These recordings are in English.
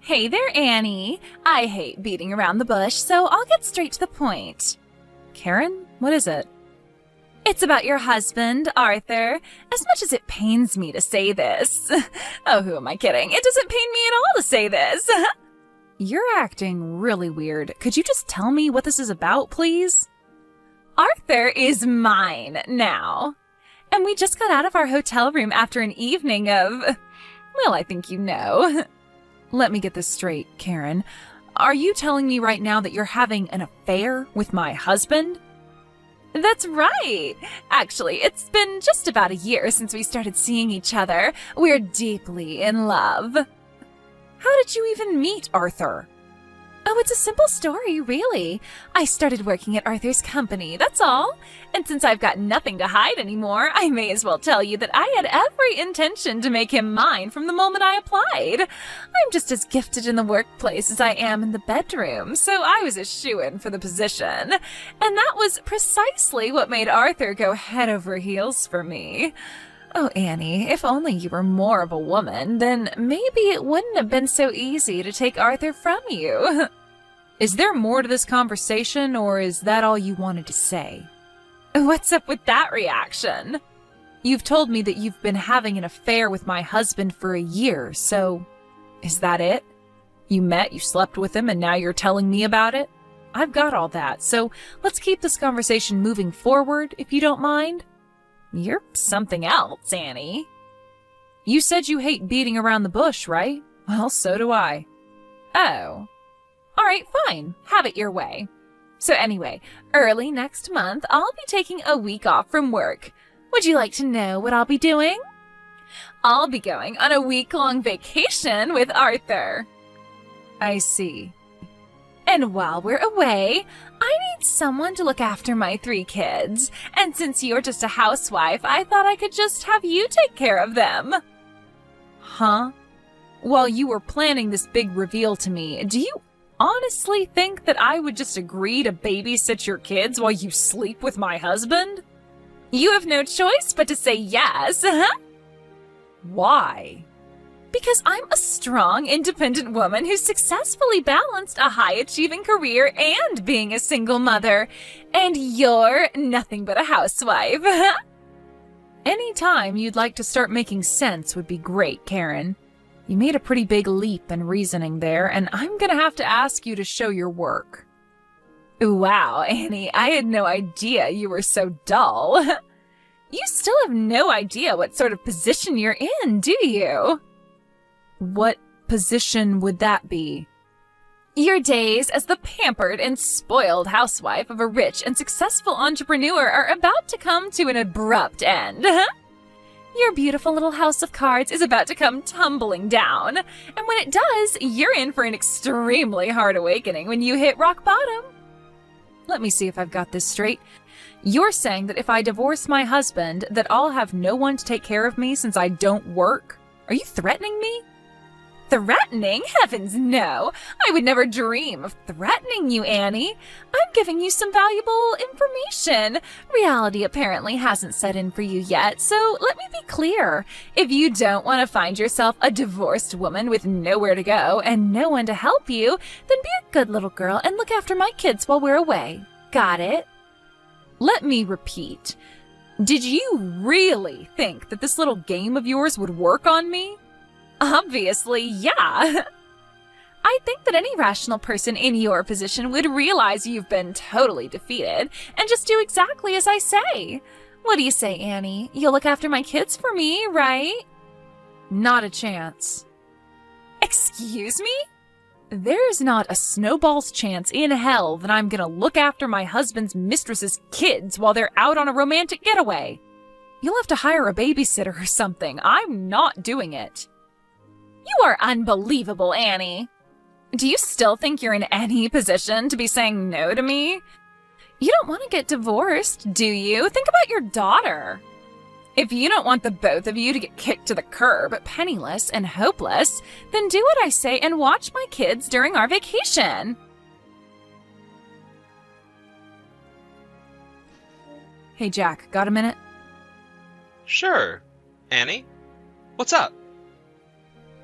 Hey there, Annie. I hate beating around the bush, so I'll get straight to the point. Karen, what is it? It's about your husband, Arthur. As much as it pains me to say this. Oh, who am I kidding? It doesn't pain me at all to say this. You're acting really weird. Could you just tell me what this is about, please? Arthur is mine now. And we just got out of our hotel room after an evening of... well, I think you know. Let me get this straight, Karen. Are you telling me right now that you're having an affair with my husband? That's right. Actually, it's been just about a year since we started seeing each other. We're deeply in love. How did you even meet Arthur? Oh, it's a simple story, really. I started working at Arthur's company, that's all. And since I've got nothing to hide anymore, I may as well tell you that I had every intention to make him mine from the moment I applied. I'm just as gifted in the workplace as I am in the bedroom, so I was a shoo-in for the position. And that was precisely what made Arthur go head over heels for me. Oh, Annie, if only you were more of a woman, then maybe it wouldn't have been so easy to take Arthur from you. Is there more to this conversation, or is that all you wanted to say? What's up with that reaction? You've told me that you've been having an affair with my husband for a year, so is that it? You met, you slept with him, and now you're telling me about it? I've got all that, so let's keep this conversation moving forward, if you don't mind. You're something else, Annie. You said you hate beating around the bush, right? Well, so do I. Oh. All right, fine. Have it your way. So anyway, early next month, I'll be taking a week off from work. Would you like to know what I'll be doing? I'll be going on a week-long vacation with Arthur. I see. And while we're away, I need someone to look after my 3 kids. And since you're just a housewife, I thought I could just have you take care of them. Huh? While you were planning this big reveal to me, do you honestly think that I would just agree to babysit your kids while you sleep with my husband? You have no choice but to say yes. Why? Because I'm a strong, independent woman who successfully balanced a high-achieving career and being a single mother. And you're nothing but a housewife. Any time you'd like to start making sense would be great, Karen. You made a pretty big leap in reasoning there, and I'm gonna have to ask you to show your work. Wow, Annie, I had no idea you were so dull. You still have no idea what sort of position you're in, do you? What position would that be? Your days as the pampered and spoiled housewife of a rich and successful entrepreneur are about to come to an abrupt end. Your beautiful little house of cards is about to come tumbling down. And when it does, you're in for an extremely hard awakening when you hit rock bottom. Let me see if I've got this straight. You're saying that if I divorce my husband, that I'll have no one to take care of me since I don't work? Are you threatening me? Threatening? Heavens, no. I would never dream of threatening you, Annie. I'm giving you some valuable information. Reality apparently hasn't set in for you yet, so let me be clear. If you don't want to find yourself a divorced woman with nowhere to go and no one to help you, then be a good little girl and look after my kids while we're away. Got it? Let me repeat. Did you really think that this little game of yours would work on me? Obviously, yeah. I think that any rational person in your position would realize you've been totally defeated and just do exactly as I say. What do you say, Annie? You'll look after my kids for me, right? Not a chance. Excuse me? There's not a snowball's chance in hell that I'm gonna look after my husband's mistress's kids while they're out on a romantic getaway. You'll have to hire a babysitter or something. I'm not doing it. You are unbelievable, Annie. Do you still think you're in any position to be saying no to me? You don't want to get divorced, do you? Think about your daughter. If you don't want the both of you to get kicked to the curb, penniless and hopeless, then do what I say and watch my kids during our vacation. Hey, Jack, got a minute? Sure. Annie? What's up?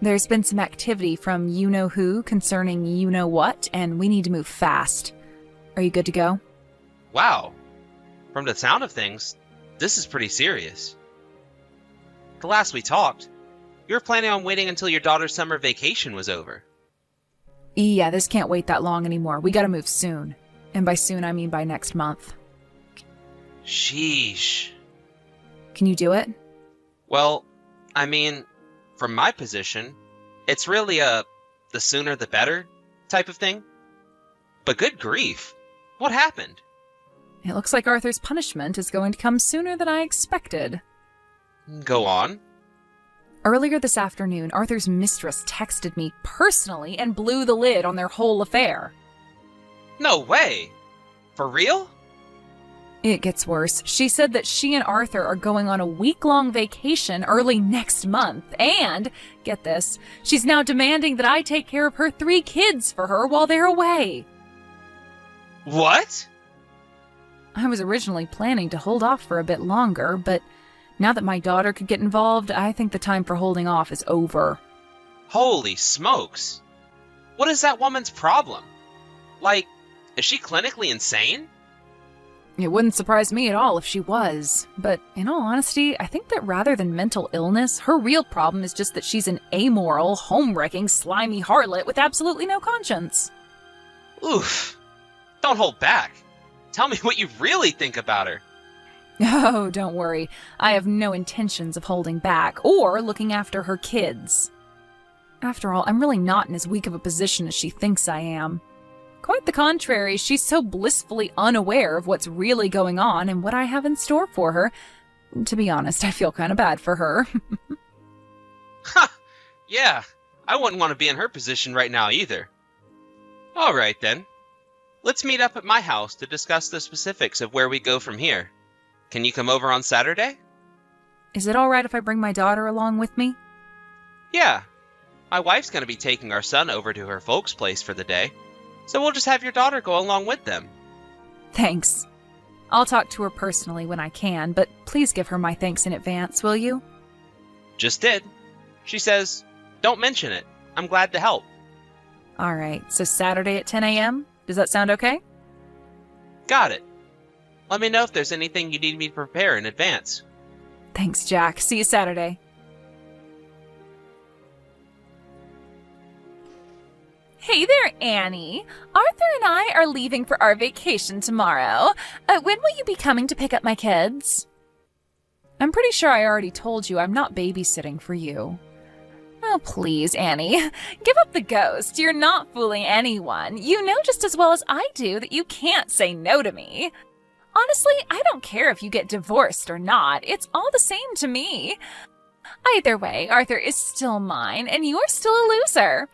There's been some activity from you-know-who concerning you-know-what, and we need to move fast. Are you good to go? Wow. From the sound of things, this is pretty serious. The last we talked, you were planning on waiting until your daughter's summer vacation was over. Yeah, this can't wait that long anymore. We gotta move soon. And by soon, I mean by next month. Sheesh. Can you do it? Well, I mean, from my position, it's really the sooner the better type of thing. But good grief, what happened? It looks like Arthur's punishment is going to come sooner than I expected. Go on. Earlier this afternoon, Arthur's mistress texted me personally and blew the lid on their whole affair. No way! For real? It gets worse. She said that she and Arthur are going on a week-long vacation early next month, and, get this, she's now demanding that I take care of her 3 kids for her while they're away. What? I was originally planning to hold off for a bit longer, but now that my daughter could get involved, I think the time for holding off is over. Holy smokes! What is that woman's problem? Like, is she clinically insane? It wouldn't surprise me at all if she was, but in all honesty, I think that rather than mental illness, her real problem is just that she's an amoral, home-wrecking, slimy harlot with absolutely no conscience. Oof. Don't hold back. Tell me what you really think about her. Oh, don't worry. I have no intentions of holding back or looking after her kids. After all, I'm really not in as weak of a position as she thinks I am. Quite the contrary, she's so blissfully unaware of what's really going on and what I have in store for her. To be honest, I feel kind of bad for her. Ha! Yeah, I wouldn't want to be in her position right now either. All right then. Let's meet up at my house to discuss the specifics of where we go from here. Can you come over on Saturday? Is it all right if I bring my daughter along with me? Yeah. My wife's going to be taking our son over to her folks' place for the day, so we'll just have your daughter go along with them. Thanks. I'll talk to her personally when I can, but please give her my thanks in advance, will you? Just did. She says, don't mention it. I'm glad to help. All right, so Saturday at 10 a.m.? Does that sound okay? Got it. Let me know if there's anything you need me to prepare in advance. Thanks, Jack. See you Saturday. Hey there, Annie. Arthur and I are leaving for our vacation tomorrow. When will you be coming to pick up my kids? I'm pretty sure I already told you I'm not babysitting for you. Oh, please, Annie. Give up the ghost. You're not fooling anyone. You know just as well as I do that you can't say no to me. Honestly, I don't care if you get divorced or not. It's all the same to me. Either way, Arthur is still mine, and you're still a loser.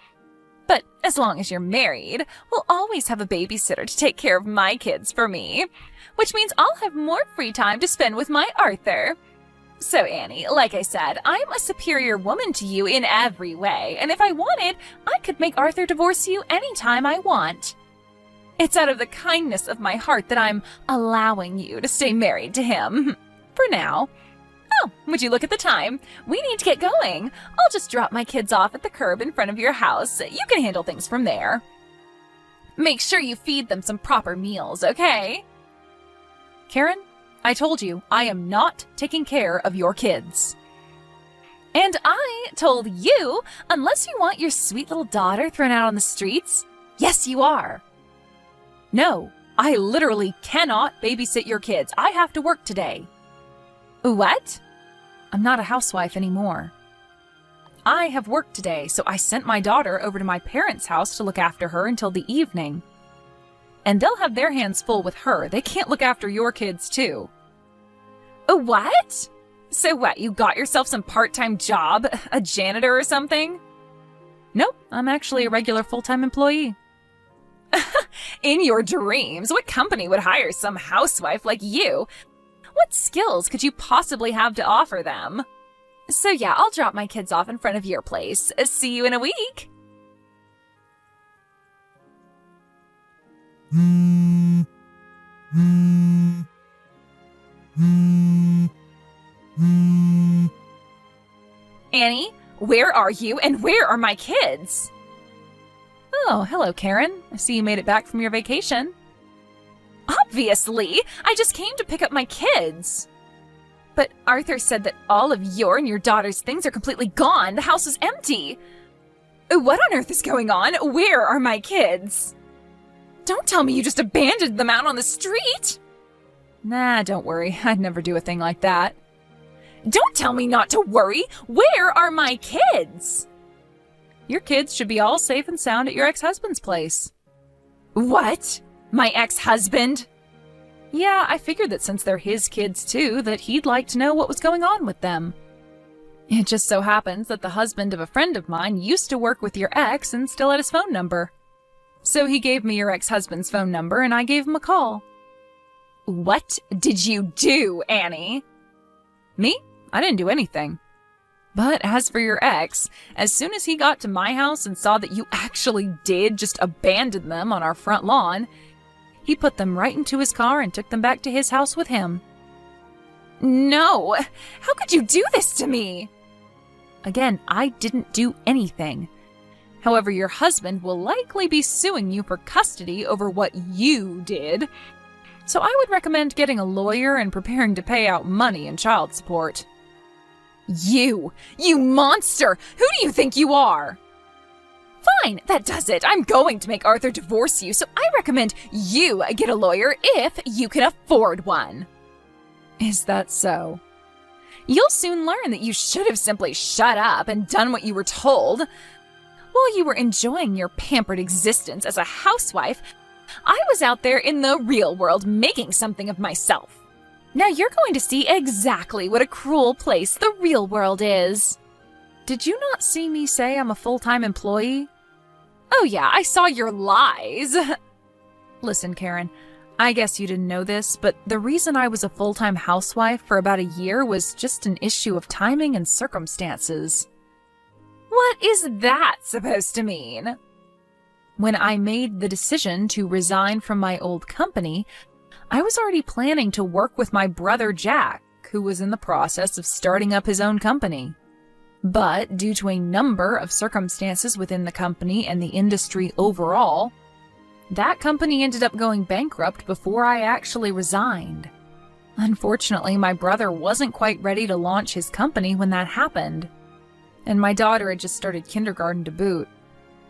But as long as you're married, we'll always have a babysitter to take care of my kids for me, which means I'll have more free time to spend with my Arthur. So, Annie, like I said, I'm a superior woman to you in every way, and if I wanted, I could make Arthur divorce you anytime I want. It's out of the kindness of my heart that I'm allowing you to stay married to him. For now. Oh, would you look at the time? We need to get going. I'll just drop my kids off at the curb in front of your house. You can handle things from there. Make sure you feed them some proper meals, okay? Karen, I told you I am not taking care of your kids. And I told you, unless you want your sweet little daughter thrown out on the streets, yes, you are. No, I literally cannot babysit your kids. I have to work today. What? I'm not a housewife anymore. I have work today, so I sent my daughter over to my parents' house to look after her until the evening. And they'll have their hands full with her. They can't look after your kids, too. What? So what, you got yourself some part-time job? A janitor or something? Nope, I'm actually a regular full-time employee. In your dreams, what company would hire some housewife like you? What skills could you possibly have to offer them? So yeah, I'll drop my kids off in front of your place. See you in a week. Annie, Where are you and where are my kids? Oh, hello, Karen. I see you made it back from your vacation. Obviously! I just came to pick up my kids. But Arthur said that all of your and your daughter's things are completely gone. The house is empty. What on earth is going on? Where are my kids? Don't tell me you just abandoned them out on the street! Nah, don't worry. I'd never do a thing like that. Don't tell me not to worry! Where are my kids? Your kids should be all safe and sound at your ex-husband's place. What? My ex-husband? Yeah, I figured that since they're his kids too, that he'd like to know what was going on with them. It just so happens that the husband of a friend of mine used to work with your ex and still had his phone number. So he gave me your ex-husband's phone number and I gave him a call. What did you do, Annie? Me? I didn't do anything. But as for your ex, as soon as he got to my house and saw that you actually did just abandon them on our front lawn, he put them right into his car and took them back to his house with him. No! How could you do this to me? Again, I didn't do anything. However, your husband will likely be suing you for custody over what you did. So I would recommend getting a lawyer and preparing to pay out money and child support. You monster! Who do you think you are? Fine, that does it. I'm going to make Arthur divorce you, so I recommend you get a lawyer if you can afford one. Is that so? You'll soon learn that you should have simply shut up and done what you were told. While you were enjoying your pampered existence as a housewife, I was out there in the real world making something of myself. Now you're going to see exactly what a cruel place the real world is. Did you not see me say I'm a full-time employee? Oh yeah, I saw your lies. Listen, Karen, I guess you didn't know this, but the reason I was a full-time housewife for about a year was just an issue of timing and circumstances. What is that supposed to mean? When I made the decision to resign from my old company, I was already planning to work with my brother Jack, who was in the process of starting up his own company. But due to a number of circumstances within the company and the industry overall, that company ended up going bankrupt before I actually resigned. Unfortunately, my brother wasn't quite ready to launch his company when that happened, and my daughter had just started kindergarten to boot.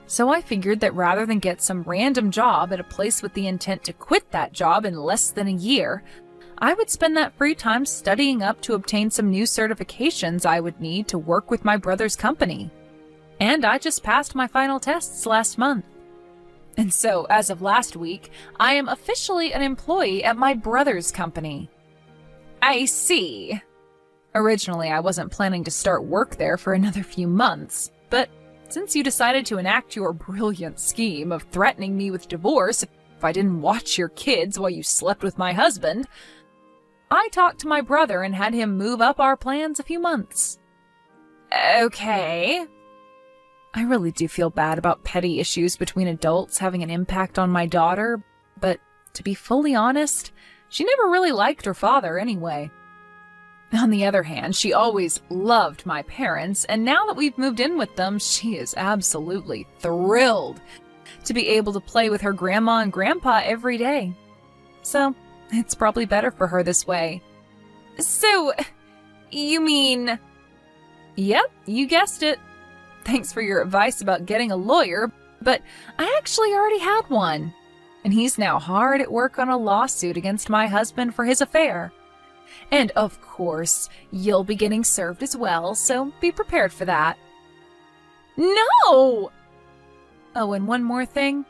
So I figured that rather than get some random job at a place with the intent to quit that job in less than a year, I would spend that free time studying up to obtain some new certifications I would need to work with my brother's company. And I just passed my final tests last month. And so, as of last week, I am officially an employee at my brother's company. I see. Originally, I wasn't planning to start work there for another few months, but since you decided to enact your brilliant scheme of threatening me with divorce if I didn't watch your kids while you slept with my husband, I talked to my brother and had him move up our plans a few months. Okay. I really do feel bad about petty issues between adults having an impact on my daughter, but to be fully honest, she never really liked her father anyway. On the other hand, she always loved my parents, and now that we've moved in with them, she is absolutely thrilled to be able to play with her grandma and grandpa every day. So, it's probably better for her this way. So, you mean... Yep, you guessed it. Thanks for your advice about getting a lawyer, but I actually already had one. And he's now hard at work on a lawsuit against my husband for his affair. And of course, you'll be getting served as well, so be prepared for that. No! Oh, and one more thing.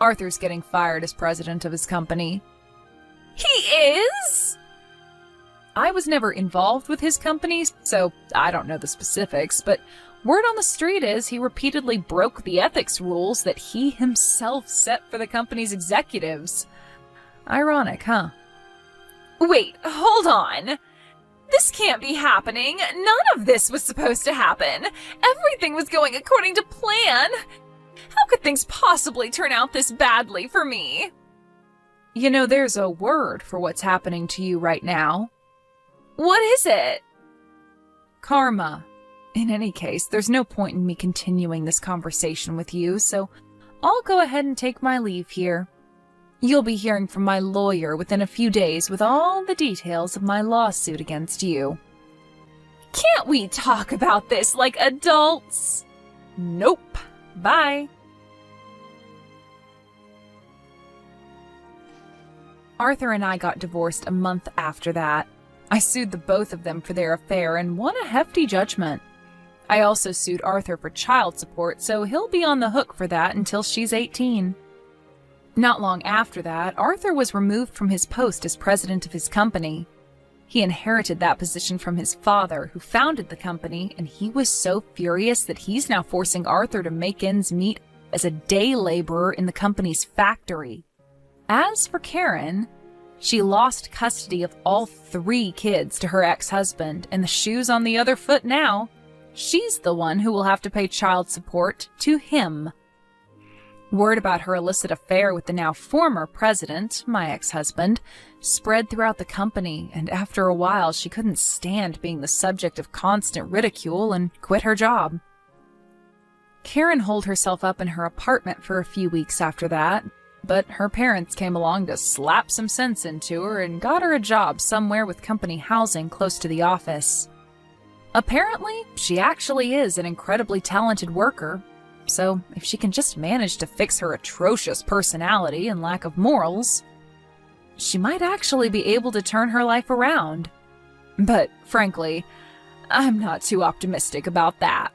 Arthur's getting fired as president of his company. He is? I was never involved with his company, so I don't know the specifics, but word on the street is he repeatedly broke the ethics rules that he himself set for the company's executives. Ironic, huh? Wait, hold on. This can't be happening. None of this was supposed to happen. Everything was going according to plan. How could things possibly turn out this badly for me? You know, there's a word for what's happening to you right now. What is it? Karma. In any case, there's no point in me continuing this conversation with you, so I'll go ahead and take my leave here. You'll be hearing from my lawyer within a few days with all the details of my lawsuit against you. Can't we talk about this like adults? Nope. Bye. Arthur and I got divorced a month after that. I sued the both of them for their affair and won a hefty judgment. I also sued Arthur for child support, so he'll be on the hook for that until she's 18. Not long after that, Arthur was removed from his post as president of his company. He inherited that position from his father, who founded the company, and he was so furious that he's now forcing Arthur to make ends meet as a day laborer in the company's factory. As for Karen, she lost custody of all 3 kids to her ex-husband, and the shoe's on the other foot now. She's the one who will have to pay child support to him. Word about her illicit affair with the now former president, my ex-husband, spread throughout the company, and after a while she couldn't stand being the subject of constant ridicule and quit her job. Karen holed herself up in her apartment for a few weeks after that, but her parents came along to slap some sense into her and got her a job somewhere with company housing close to the office. Apparently, she actually is an incredibly talented worker, so if she can just manage to fix her atrocious personality and lack of morals, she might actually be able to turn her life around. But frankly, I'm not too optimistic about that.